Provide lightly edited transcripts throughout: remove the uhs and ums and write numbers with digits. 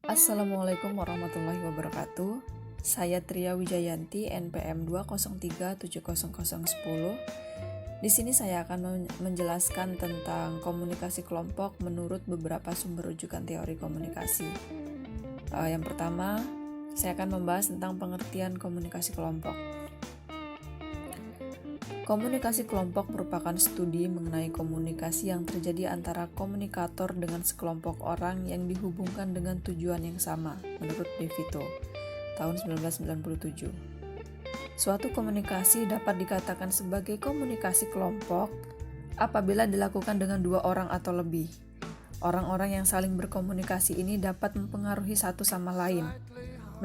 Assalamualaikum warahmatullahi wabarakatuh. Saya Tria Wijayanti, NPM 203700010. Di sini saya akan menjelaskan tentang komunikasi kelompok menurut beberapa sumber rujukan teori komunikasi. Yang pertama, saya akan membahas tentang pengertian komunikasi kelompok. Komunikasi kelompok merupakan studi mengenai komunikasi yang terjadi antara komunikator dengan sekelompok orang yang dihubungkan dengan tujuan yang sama, menurut De Vito, tahun 1997. Suatu komunikasi dapat dikatakan sebagai komunikasi kelompok apabila dilakukan dengan dua orang atau lebih. Orang-orang yang saling berkomunikasi ini dapat mempengaruhi satu sama lain,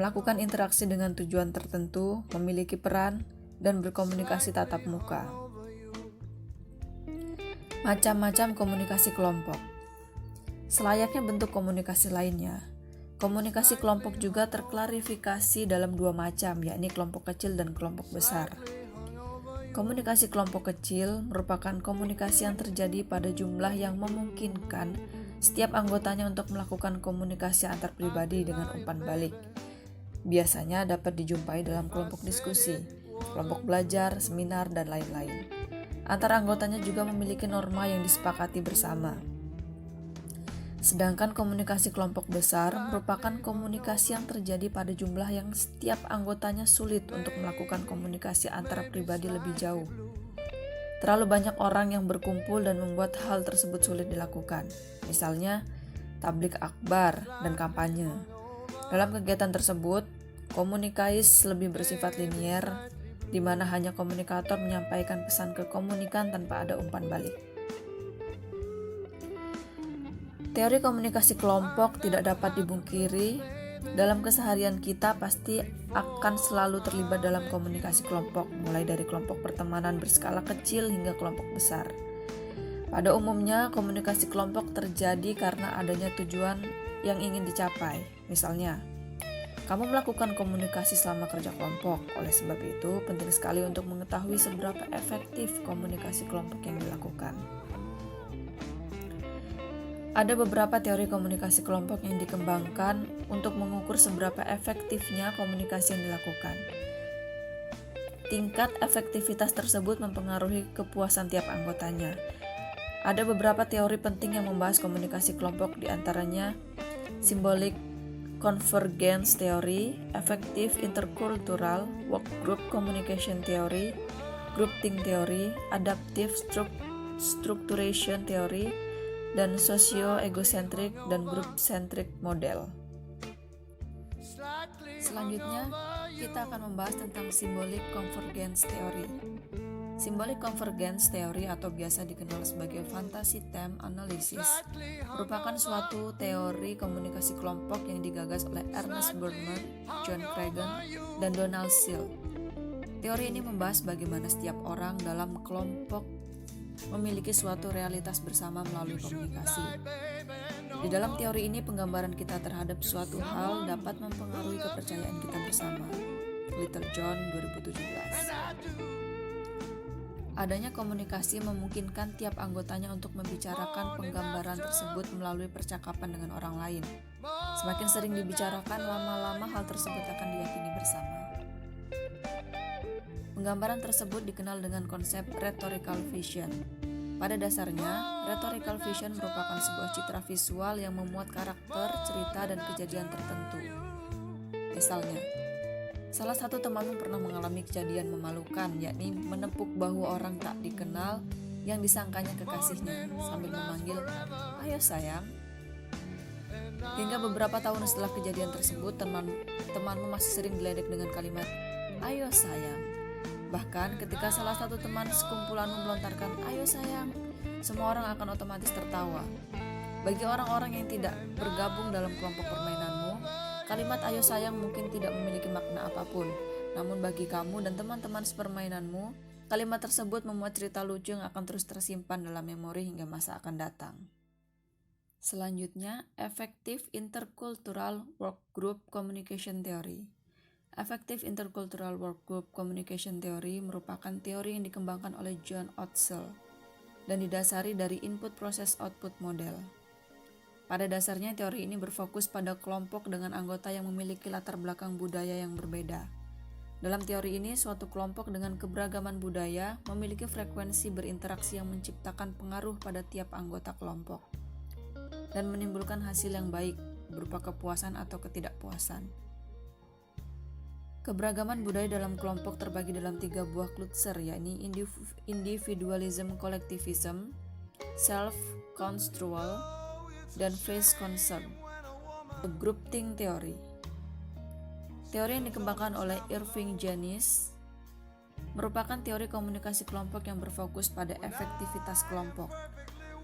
melakukan interaksi dengan tujuan tertentu, memiliki peran, dan berkomunikasi tatap muka. Macam-macam komunikasi kelompok. Selayaknya bentuk komunikasi lainnya, komunikasi kelompok juga terklarifikasi dalam dua macam, yakni kelompok kecil dan kelompok besar. Komunikasi kelompok kecil merupakan komunikasi yang terjadi pada jumlah yang memungkinkan setiap anggotanya untuk melakukan komunikasi antar pribadi dengan umpan balik. Biasanya dapat dijumpai dalam kelompok diskusi, kelompok belajar, seminar, dan lain-lain. Antara anggotanya juga memiliki norma yang disepakati bersama. Sedangkan komunikasi kelompok besar merupakan komunikasi yang terjadi pada jumlah yang setiap anggotanya sulit untuk melakukan komunikasi antara pribadi lebih jauh. Terlalu banyak orang yang berkumpul dan membuat hal tersebut sulit dilakukan. Misalnya, tablik akbar dan kampanye. Dalam kegiatan tersebut, komunikais lebih bersifat linier, di mana hanya komunikator menyampaikan pesan ke komunikan tanpa ada umpan balik. Teori komunikasi kelompok tidak dapat dibungkiri. Dalam keseharian kita pasti akan selalu terlibat dalam komunikasi kelompok, mulai dari kelompok pertemanan berskala kecil hingga kelompok besar. Pada umumnya, komunikasi kelompok terjadi karena adanya tujuan yang ingin dicapai. Misalnya, kamu melakukan komunikasi selama kerja kelompok. Oleh sebab itu, penting sekali untuk mengetahui seberapa efektif komunikasi kelompok yang dilakukan. Ada beberapa teori komunikasi kelompok yang dikembangkan untuk mengukur seberapa efektifnya komunikasi yang dilakukan. Tingkat efektivitas tersebut mempengaruhi kepuasan tiap anggotanya. Ada beberapa teori penting yang membahas komunikasi kelompok, diantaranya Symbolic Convergence Theory, Effective Intercultural Workgroup Communication Theory, Groupthink Theory, Adaptive Structuration Theory, dan Socio-Egocentric dan Group-Centric Model. Selanjutnya, kita akan membahas tentang Symbolic Convergence Theory. Symbolic Convergence Theory atau biasa dikenal sebagai Fantasy Theme Analysis merupakan suatu teori komunikasi kelompok yang digagas oleh Ernest Burnham, John Cragin, dan Donald Seale. Teori ini membahas bagaimana setiap orang dalam kelompok memiliki suatu realitas bersama melalui komunikasi. Di dalam teori ini, penggambaran kita terhadap suatu hal dapat mempengaruhi kepercayaan kita bersama. Little John 2017. Adanya komunikasi memungkinkan tiap anggotanya untuk membicarakan penggambaran tersebut melalui percakapan dengan orang lain. Semakin sering dibicarakan, lama-lama hal tersebut akan diyakini bersama. Penggambaran tersebut dikenal dengan konsep rhetorical vision. Pada dasarnya, rhetorical vision merupakan sebuah citra visual yang memuat karakter, cerita, dan kejadian tertentu. Misalnya, salah satu temanmu pernah mengalami kejadian memalukan, yakni menepuk bahu orang tak dikenal yang disangkanya kekasihnya sambil memanggil, "Ayo sayang." Hingga beberapa tahun setelah kejadian tersebut, temanmu masih sering diledek dengan kalimat, "Ayo sayang." Bahkan ketika salah satu teman sekumpulanmu melontarkan, "Ayo sayang," semua orang akan otomatis tertawa. Bagi orang-orang yang tidak bergabung dalam kelompok permainanmu, kalimat "ayo sayang" mungkin tidak memiliki makna apapun. Namun bagi kamu dan teman-teman sepermainanmu, kalimat tersebut memuat cerita lucu yang akan terus tersimpan dalam memori hingga masa akan datang. Selanjutnya, Effective Intercultural Workgroup Communication Theory. Effective Intercultural Workgroup Communication Theory merupakan teori yang dikembangkan oleh John Otzel dan didasari dari input process output model. Pada dasarnya teori ini berfokus pada kelompok dengan anggota yang memiliki latar belakang budaya yang berbeda. Dalam teori ini, suatu kelompok dengan keberagaman budaya memiliki frekuensi berinteraksi yang menciptakan pengaruh pada tiap anggota kelompok dan menimbulkan hasil yang baik berupa kepuasan atau ketidakpuasan. Keberagaman budaya dalam kelompok terbagi dalam 3 buah klutser, yakni individualism, collectivism, self-construal, dan phase concept. Groupthink theory. Teori yang dikembangkan oleh Irving Janis merupakan teori komunikasi kelompok yang berfokus pada efektivitas kelompok.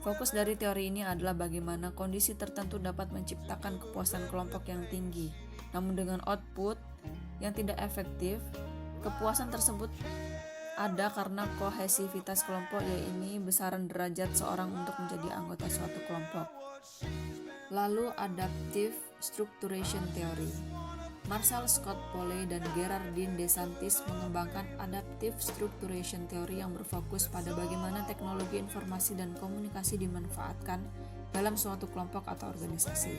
Fokus dari teori ini adalah bagaimana kondisi tertentu dapat menciptakan kepuasan kelompok yang tinggi. Namun dengan output yang tidak efektif, kepuasan tersebut ada karena kohesivitas kelompok, yaitu besaran derajat seorang untuk menjadi anggota suatu kelompok. Lalu adaptive structuration theory. Marshall Scott Polley dan Gerardine DeSantis mengembangkan adaptive structuration theory yang berfokus pada bagaimana teknologi informasi dan komunikasi dimanfaatkan dalam suatu kelompok atau organisasi.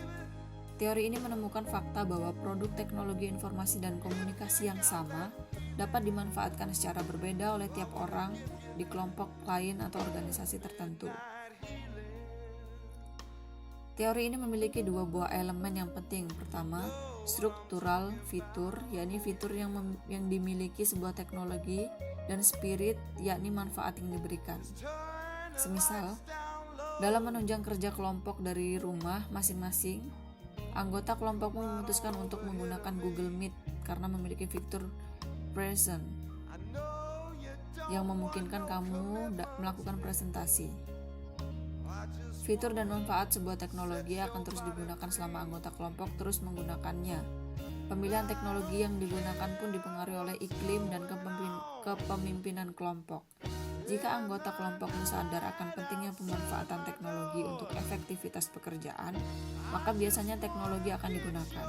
Teori ini menemukan fakta bahwa produk teknologi informasi dan komunikasi yang sama dapat dimanfaatkan secara berbeda oleh tiap orang di kelompok lain atau organisasi tertentu. Teori ini memiliki 2 buah elemen yang penting. Pertama, struktural fitur, yakni fitur yang dimiliki sebuah teknologi, dan spirit, yakni manfaat yang diberikan. Semisal, dalam menunjang kerja kelompok dari rumah masing-masing, anggota kelompok memutuskan untuk menggunakan Google Meet karena memiliki fitur present yang memungkinkan kamu melakukan presentasi. Fitur dan manfaat sebuah teknologi akan terus digunakan selama anggota kelompok terus menggunakannya. Pemilihan teknologi yang digunakan pun dipengaruhi oleh iklim dan kepemimpinan kelompok. Jika anggota kelompok sadar akan pentingnya pemanfaatan teknologi untuk efektivitas pekerjaan, maka biasanya teknologi akan digunakan.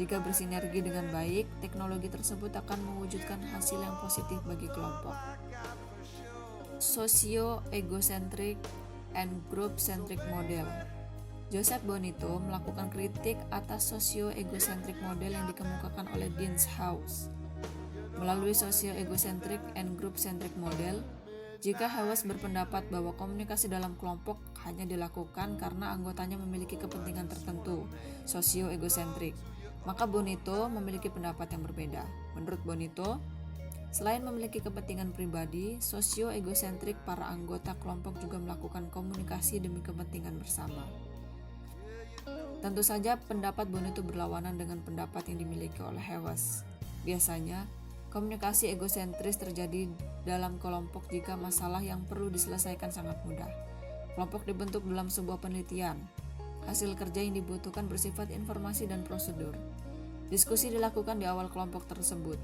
Jika bersinergi dengan baik, teknologi tersebut akan mewujudkan hasil yang positif bagi kelompok. Socio-egocentric and group-centric model. Joseph Bonito melakukan kritik atas socio-egocentric model yang dikemukakan oleh Deans House. Melalui socio-egocentric and group-centric model, jika Hawes berpendapat bahwa komunikasi dalam kelompok hanya dilakukan karena anggotanya memiliki kepentingan tertentu, socio-egocentric, maka Bonito memiliki pendapat yang berbeda. Menurut Bonito, selain memiliki kepentingan pribadi, sosio-egosentrik para anggota kelompok juga melakukan komunikasi demi kepentingan bersama. Tentu saja pendapat Bonito berlawanan dengan pendapat yang dimiliki oleh Hawes. Biasanya, komunikasi egosentris terjadi dalam kelompok jika masalah yang perlu diselesaikan sangat mudah. Kelompok dibentuk dalam sebuah penelitian. Hasil kerja yang dibutuhkan bersifat informasi dan prosedur. Diskusi dilakukan di awal kelompok tersebut.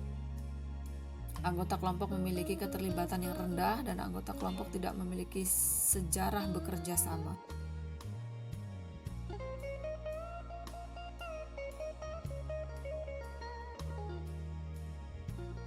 Anggota kelompok memiliki keterlibatan yang rendah dan anggota kelompok tidak memiliki sejarah bekerja sama.